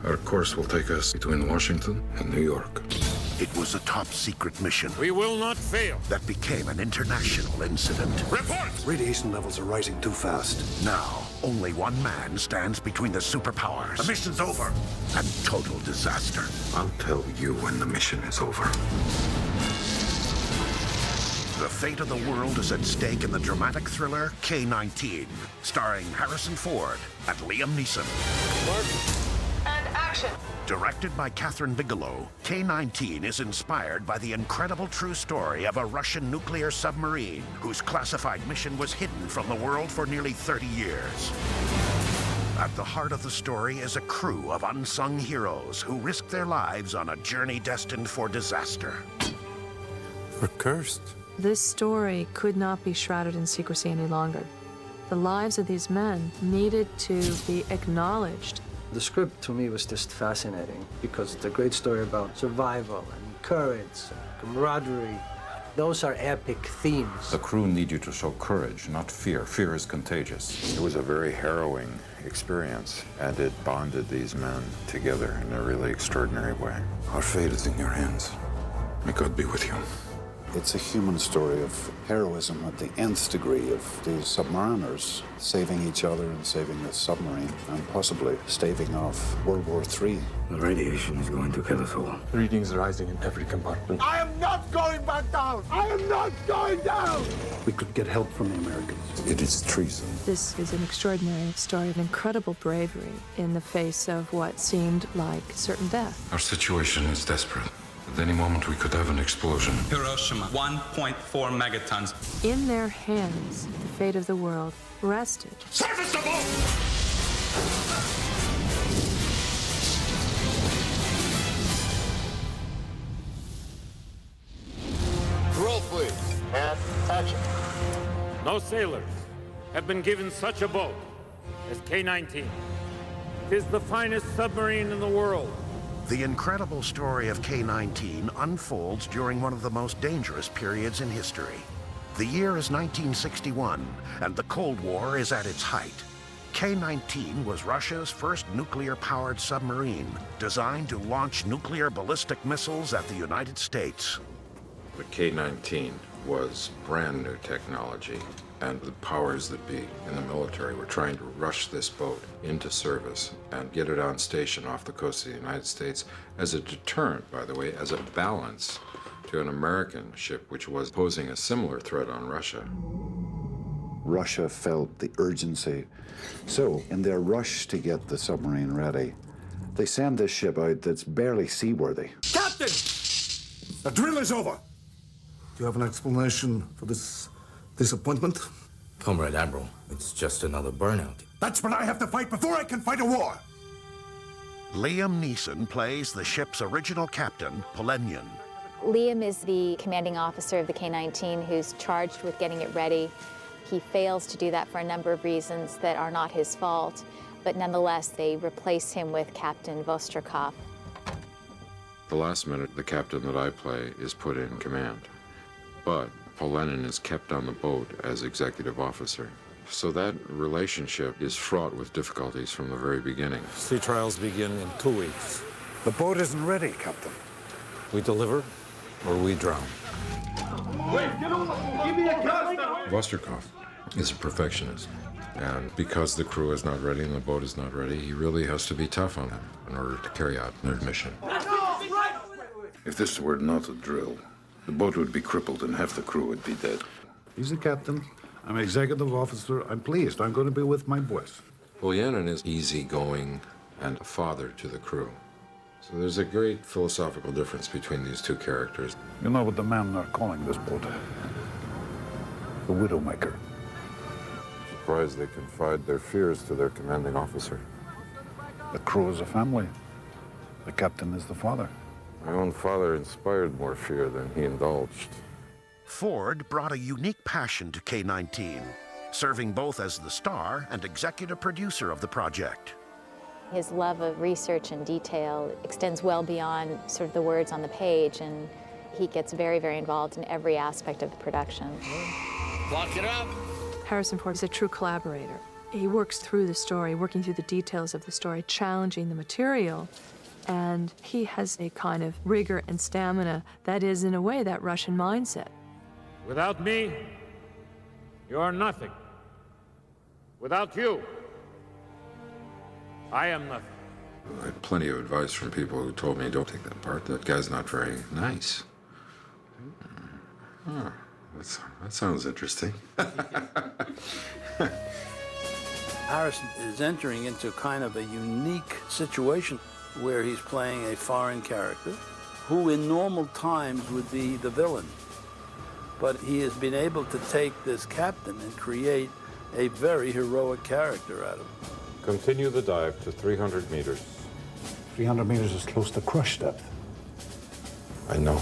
Our course will take us between Washington and New York. It was a top-secret mission We will not fail. that became an international incident. Report! Radiation levels are rising too fast. Now, only one man stands between the superpowers. The mission's over. And total disaster. I'll tell you when the mission is over. The fate of the world is at stake in the dramatic thriller K-19, starring Harrison Ford and Liam Neeson. And action. Directed by Catherine Bigelow, K-19 is inspired by the incredible true story of a Russian nuclear submarine whose classified mission was hidden from the world for nearly 30 years. At the heart of the story is a crew of unsung heroes who risk their lives on a journey destined for disaster. We're cursed. This story could not be shrouded in secrecy any longer. The lives of these men needed to be acknowledged. The script to me was just fascinating because it's a great story about survival and courage, camaraderie. Those are epic themes. The crew need you to show courage, not fear. Fear is contagious. It was a very harrowing experience, and it bonded these men together in a really extraordinary way. Our fate is in your hands. May God be with you. It's a human story of heroism at the nth degree of these submariners saving each other and saving the submarine and possibly staving off World War III. The radiation is going to kill us all. Readings rising in every compartment. I am not going back down! I am not going down! We could get help from the Americans. It is treason. This is an extraordinary story of incredible bravery in the face of what seemed like certain death. Our situation is desperate. At any moment, we could have an explosion. Hiroshima, 1.4 megatons. In their hands, the fate of the world rested. Surface the boat! Roll, please. And action. No sailors have been given such a boat as K-19. It is the finest submarine in the world. The incredible story of K-19 unfolds during one of the most dangerous periods in history. The year is 1961, and the Cold War is at its height. K-19 was Russia's first nuclear-powered submarine, designed to launch nuclear ballistic missiles at the United States. The K-19 was brand new technology, and the powers that be in the military were trying to rush this boat into service and get it on station off the coast of the United States as a deterrent, by the way, as a balance to an American ship which was posing a similar threat on Russia. Russia felt the urgency. So, in their rush to get the submarine ready, they send this ship out that's barely seaworthy. Captain! The drill is over. Do you have an explanation for this disappointment? Comrade Admiral, it's just another burnout. That's what I have to fight before I can fight a war. Liam Neeson plays the ship's original captain, Polenian. Liam is the commanding officer of the K-19 who's charged with getting it ready. He fails to do that for a number of reasons that are not his fault, but nonetheless, they replace him with Captain Vostrikov. The last minute, the captain that I play is put in command, but Polenian is kept on the boat as executive officer. So that relationship is fraught with difficulties from the very beginning. Sea trials begin in 2 weeks. The boat isn't ready, Captain. We deliver or we drown. Vostrikov is a perfectionist, and because the crew is not ready and the boat is not ready, he really has to be tough on them in order to carry out their mission. If this were not a drill, the boat would be crippled and half the crew would be dead. He's the captain. I'm executive officer. I'm pleased. I'm going to be with my boys. Polenian is easygoing and a father to the crew. So there's a great philosophical difference between these two characters. You know what the men are calling this boat? The Widowmaker. Surprised they confide their fears to their commanding officer. The crew is a family. The captain is the father. My own father inspired more fear than he indulged. Ford brought a unique passion to K-19, serving both as the star and executive producer of the project. His love of research and detail extends well beyond sort of the words on the page, and he gets very, very involved in every aspect of the production. Lock it up. Harrison Ford is a true collaborator He works through the story, working through the details of the story, challenging the material. And he has a kind of rigor and stamina that is, in a way, that Russian mindset. Without me, you are nothing. Without you, I am nothing. I had plenty of advice from people who told me, don't take that part. That guy's not very nice. Oh, that sounds interesting. Harrison is entering into kind of a unique situation where he's playing a foreign character who in normal times would be the villain. But he has been able to take this captain and create a very heroic character out of him. Continue the dive to 300 meters. 300 meters is close to crush depth. I know.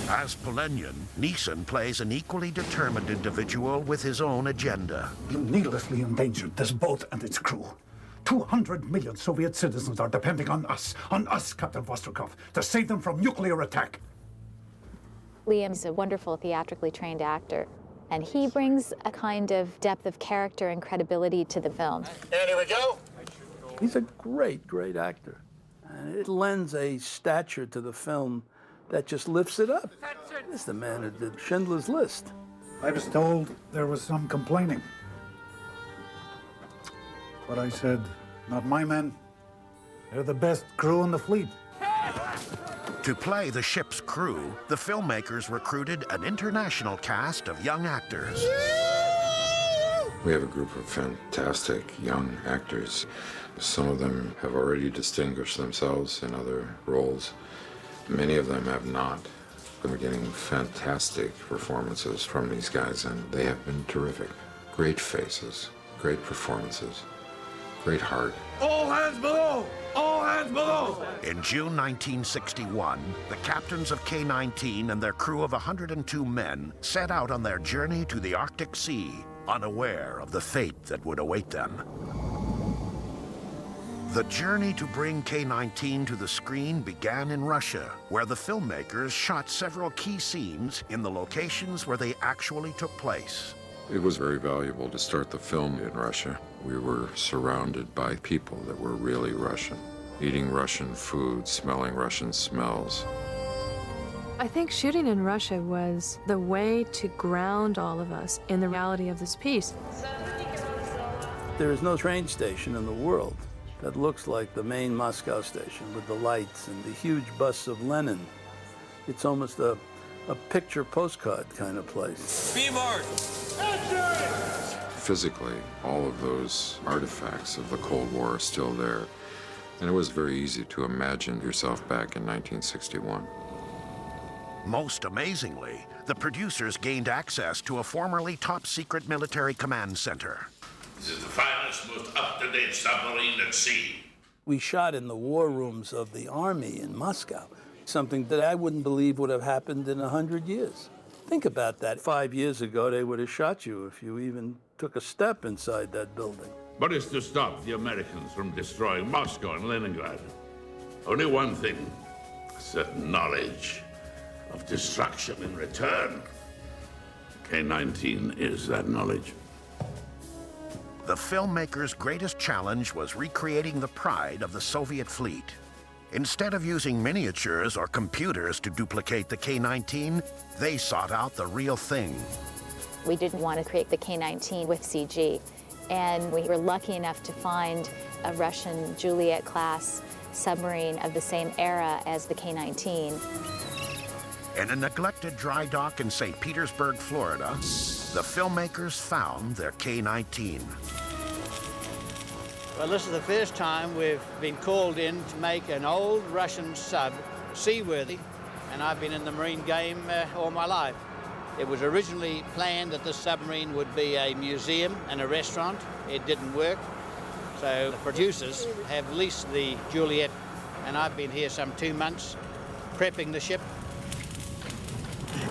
As Polenian, Neeson plays an equally determined individual with his own agenda. You needlessly endangered this boat and its crew. 200 million Soviet citizens are depending on us, Captain Vostrikov, to save them from nuclear attack. Liam's a wonderful theatrically trained actor, and he brings a kind of depth of character and credibility to the film. And here we go. He's a great, great actor. And it lends a stature to the film that just lifts it up. This is the man who did Schindler's List. I was told there was some complaining. But I said, not my men. They're the best crew in the fleet. To play the ship's crew, the filmmakers recruited an international cast of young actors. We have a group of fantastic young actors. Some of them have already distinguished themselves in other roles. Many of them have not. We're getting fantastic performances from these guys, and they have been terrific. Great faces, great performances, great heart. All hands below! All hands below! In June 1961, the captains of K-19 and their crew of 102 men set out on their journey to the Arctic Sea, unaware of the fate that would await them. The journey to bring K-19 to the screen began in Russia, where the filmmakers shot several key scenes in the locations where they actually took place. It was very valuable to start the film in Russia. We were surrounded by people that were really Russian, eating Russian food, smelling Russian smells. I think shooting in Russia was the way to ground all of us in the reality of this piece. There is no train station in the world that looks like the main Moscow station with the lights and the huge busts of Lenin. It's almost a picture postcard kind of place. Physically, all of those artifacts of the Cold War are still there. And it was very easy to imagine yourself back in 1961. Most amazingly, the producers gained access to a formerly top-secret military command center. This is the finest, most up-to-date submarine at sea. We shot in the war rooms of the army in Moscow, something that I wouldn't believe would have happened in 100 years. Think about that. 5 years ago, they would have shot you if you even took a step inside that building. But it's to stop the Americans from destroying Moscow and Leningrad. Only one thing, a certain knowledge of destruction in return. K-19 is that knowledge. The filmmakers' greatest challenge was recreating the pride of the Soviet fleet. Instead of using miniatures or computers to duplicate the K-19, they sought out the real thing. We didn't want to create the K-19 with CG, and we were lucky enough to find a Russian Juliet-class submarine of the same era as the K-19. In a neglected dry dock in St. Petersburg, Florida, the filmmakers found their K-19. Well, this is the first time we've been called in to make an old Russian sub seaworthy, and I've been in the marine game all my life. It was originally planned that this submarine would be a museum and a restaurant. It didn't work, so the producers have leased the Juliet, and I've been here some 2 months prepping the ship.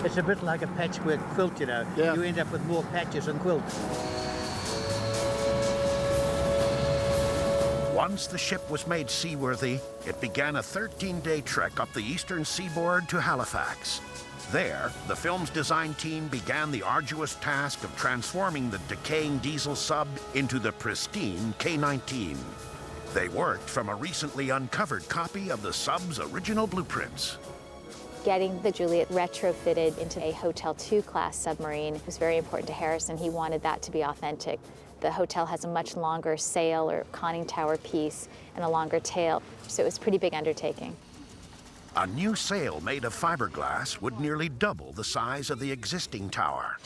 It's a bit like a patchwork quilt, you know. Yeah. You end up with more patches than quilts. Once the ship was made seaworthy, it began a 13-day trek up the eastern seaboard to Halifax. There, the film's design team began the arduous task of transforming the decaying diesel sub into the pristine K-19. They worked from a recently uncovered copy of the sub's original blueprints. Getting the Juliet retrofitted into a Hotel II class submarine was very important to Harrison. He wanted that to be authentic. The Hotel has a much longer sail or conning tower piece and a longer tail, so it was a pretty big undertaking. A new sail made of fiberglass would nearly double the size of the existing tower.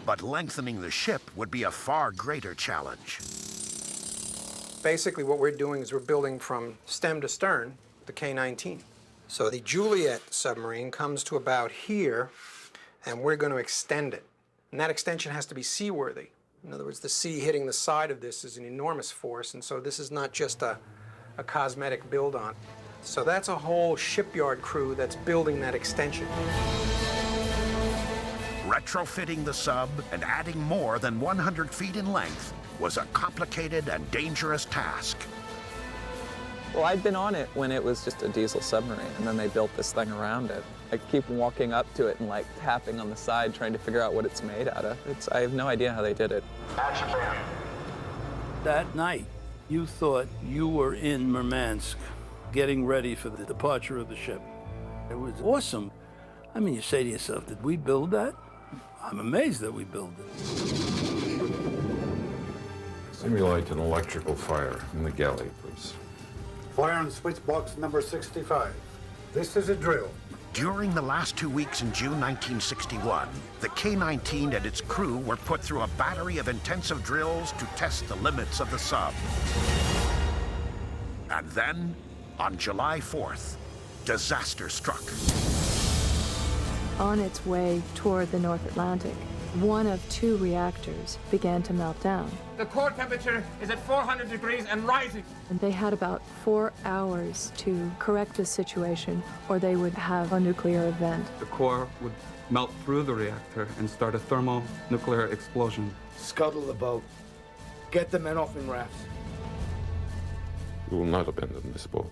But lengthening the ship would be a far greater challenge. Basically, what we're doing is we're building from stem to stern the K-19. So the Juliet submarine comes to about here, and we're going to extend it. And that extension has to be seaworthy. In other words, the sea hitting the side of this is an enormous force, and so this is not just a cosmetic build-on. So that's a whole shipyard crew that's building that extension. Retrofitting the sub and adding more than 100 feet in length was a complicated and dangerous task. Well, I'd been on it when it was just a diesel submarine, and then they built this thing around it. I keep walking up to it and like tapping on the side, trying to figure out what it's made out of. I have no idea how they did it. Action man. That night, you thought you were in Murmansk, getting ready for the departure of the ship. It was awesome. I mean, you say to yourself, did we build that? I'm amazed that we built it. Simulate an electrical fire in the galley, please. Fire on switch box number 65. This is a drill. During the last 2 weeks in June 1961, the K-19 and its crew were put through a battery of intensive drills to test the limits of the sub. And then, on July 4th, disaster struck. On its way toward the North Atlantic, one of 2 reactors began to melt down. The core temperature is at 400 degrees and rising. And they had about 4 hours to correct the situation, or they would have a nuclear event. The core would melt through the reactor and start a thermonuclear explosion. Scuttle the boat. Get the men off in rafts. We will not abandon this boat.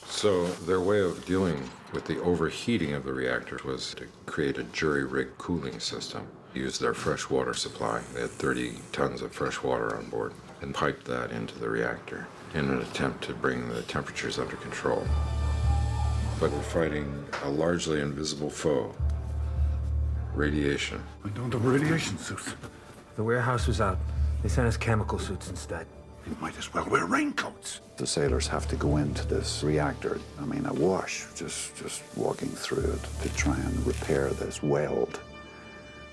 So their way of dealing with the overheating of the reactor was to create a jury-rigged cooling system. Use their fresh water supply. They had 30 tons of fresh water on board and piped that into the reactor in an attempt to bring the temperatures under control. But they're fighting a largely invisible foe, radiation. I don't have radiation suits. The warehouse was out. They sent us chemical suits instead. You might as well wear raincoats. The sailors have to go into this reactor, I mean, awash, just walking through it to try and repair this weld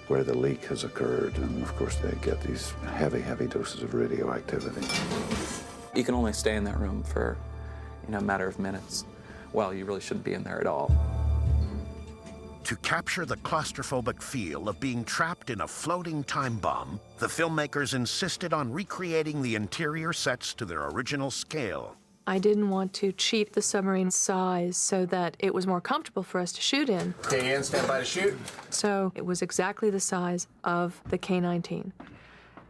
where the leak has occurred. And of course, they get these heavy, heavy doses of radioactivity. You can only stay in that room for, a matter of minutes. Well, you really shouldn't be in there at all. To capture the claustrophobic feel of being trapped in a floating time bomb, the filmmakers insisted on recreating the interior sets to their original scale. I didn't want to cheat the submarine's size so that it was more comfortable for us to shoot in. Okay, Ian, stand by to shoot. So it was exactly the size of the K-19.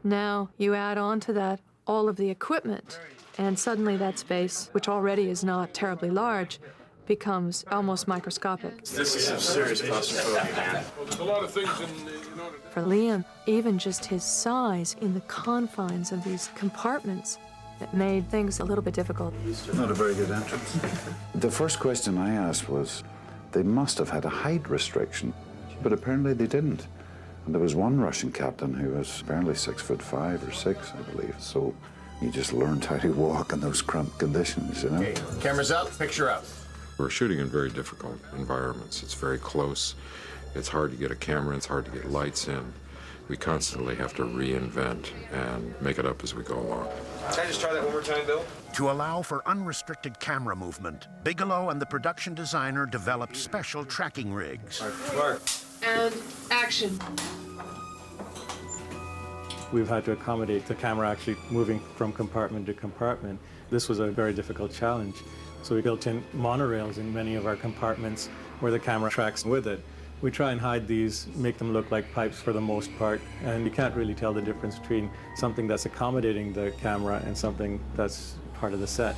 Now you add on to that all of the equipment, and suddenly that space, which already is not terribly large, becomes almost microscopic. This is some serious claustrophobia, man. Well, there's a lot of things in order. For Liam, even just his size in the confines of these compartments, it made things a little bit difficult. Not a very good entrance. The first question I asked was, they must have had a height restriction, but apparently they didn't. And there was one Russian captain who was apparently 6'5" or 6", I believe. So he just learned how to walk in those cramped conditions, Okay, cameras up, picture up. We're shooting in very difficult environments. It's very close. It's hard to get a camera. It's hard to get lights in. We constantly have to reinvent and make it up as we go along. Can I just try that one more time, Bill? To allow for unrestricted camera movement, Bigelow and the production designer developed special tracking rigs. Mark. And action. We've had to accommodate the camera actually moving from compartment to compartment. This was a very difficult challenge. So we built in monorails in many of our compartments where the camera tracks with it. We try and hide these, make them look like pipes for the most part, and you can't really tell the difference between something that's accommodating the camera and something that's part of the set.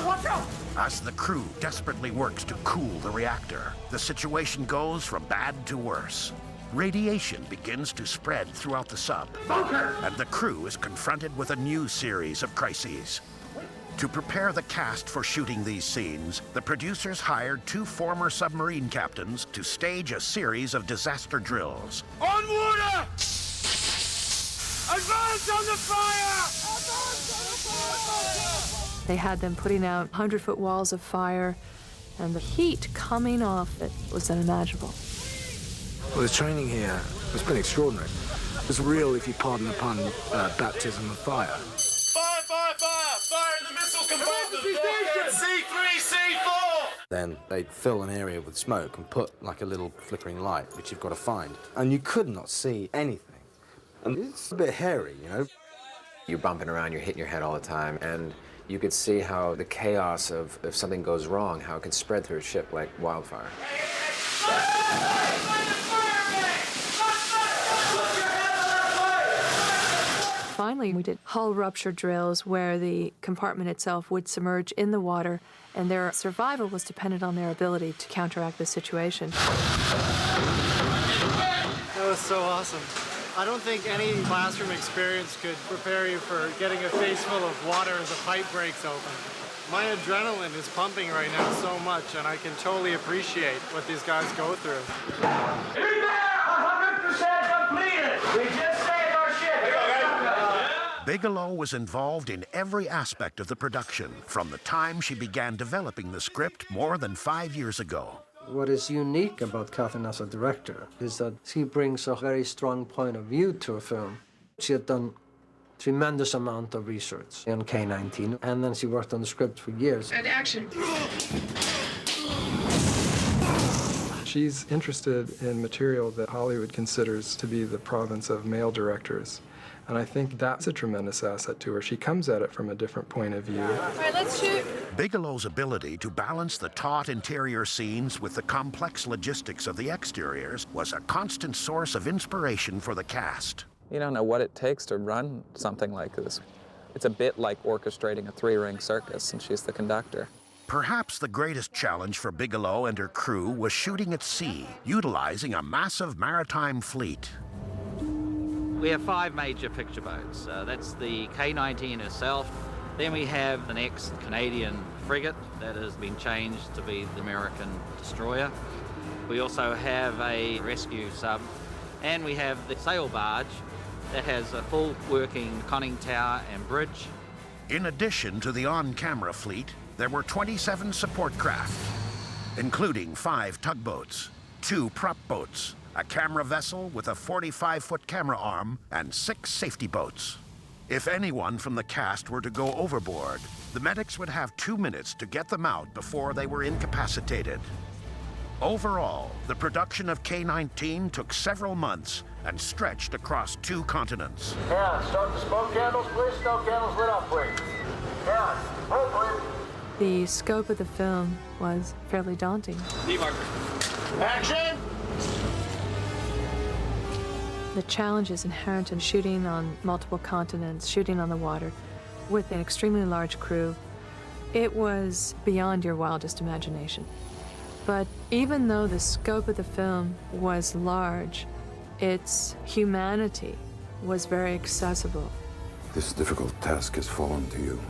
Watch out! As the crew desperately works to cool the reactor, the situation goes from bad to worse. Radiation begins to spread throughout the sub, and the crew is confronted with a new series of crises. To prepare the cast for shooting these scenes, the producers hired 2 former submarine captains to stage a series of disaster drills. On water! Advance on the fire! They had them putting out 100-foot walls of fire, and the heat coming off it was unimaginable. Well, the training here has been extraordinary. It's real, if you pardon the pun, baptism of fire. Fire, fire, fire! Fire in the missile compartment! C3, C4! Then they'd fill an area with smoke and put like a little flickering light, which you've got to find. And you could not see anything. And it's a bit hairy, you know? You're bumping around, you're hitting your head all the time, and you could see how the chaos of if something goes wrong, how it can spread through a ship like wildfire. Finally, we did hull rupture drills where the compartment itself would submerge in the water, and their survival was dependent on their ability to counteract the situation. That was so awesome. I don't think any classroom experience could prepare you for getting a face full of water as a pipe breaks open. My adrenaline is pumping right now so much, and I can totally appreciate what these guys go through. Be there! 100% completed! We just saved our ship! Bigelow was involved in every aspect of the production from the time she began developing the script more than 5 years ago. What is unique about Catherine as a director is that she brings a very strong point of view to a film. She had done tremendous amount of research on K-19, and then she worked on the script for years. And action. She's interested in material that Hollywood considers to be the province of male directors. And I think that's a tremendous asset to her. She comes at it from a different point of view. All right, let's shoot. Bigelow's ability to balance the taut interior scenes with the complex logistics of the exteriors was a constant source of inspiration for the cast. You don't know what it takes to run something like this. It's a bit like orchestrating a 3-ring circus, and she's the conductor. Perhaps the greatest challenge for Bigelow and her crew was shooting at sea, utilizing a massive maritime fleet. We have 5 major picture boats. That's the K-19 herself. Then we have the next Canadian frigate that has been changed to be the American destroyer. We also have a rescue sub, and we have the sail barge that has a full working conning tower and bridge. In addition to the on-camera fleet, there were 27 support craft, including 5 tugboats, 2 prop boats, a camera vessel with a 45-foot camera arm, and 6 safety boats. If anyone from the cast were to go overboard, the medics would have 2 minutes to get them out before they were incapacitated. Overall, the production of K-19 took several months and stretched across 2 continents. Yeah, start the smoke candles, please. Smoke candles lit up, please. Yeah, hold, please. The scope of the film was fairly daunting. Action! The challenges inherent in shooting on multiple continents, shooting on the water, with an extremely large crew, it was beyond your wildest imagination. But even though the scope of the film was large, its humanity was very accessible. This difficult task has fallen to you.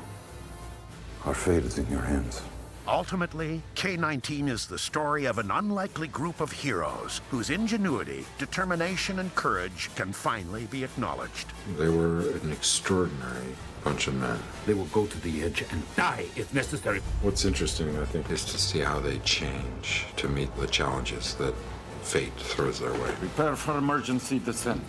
Our fate is in your hands. Ultimately, K-19 is the story of an unlikely group of heroes whose ingenuity, determination, and courage can finally be acknowledged. They were an extraordinary bunch of men. They will go to the edge and die if necessary. What's interesting, I think, is to see how they change to meet the challenges that fate throws their way. Prepare for emergency descent.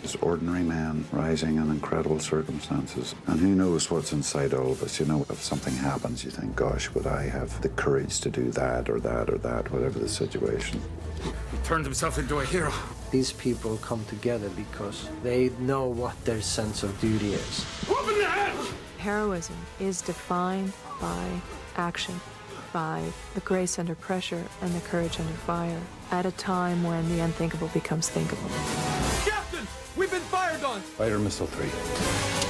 This ordinary man rising in incredible circumstances. And who knows what's inside all of us. You know, if something happens, you think, gosh, would I have the courage to do that or that or that, whatever the situation. He turned himself into a hero. These people come together because they know what their sense of duty is. Open the hatch! Heroism is defined by action, by the grace under pressure and the courage under fire, at a time when the unthinkable becomes thinkable. Captain, we've been fired on! Fighter Missile 3.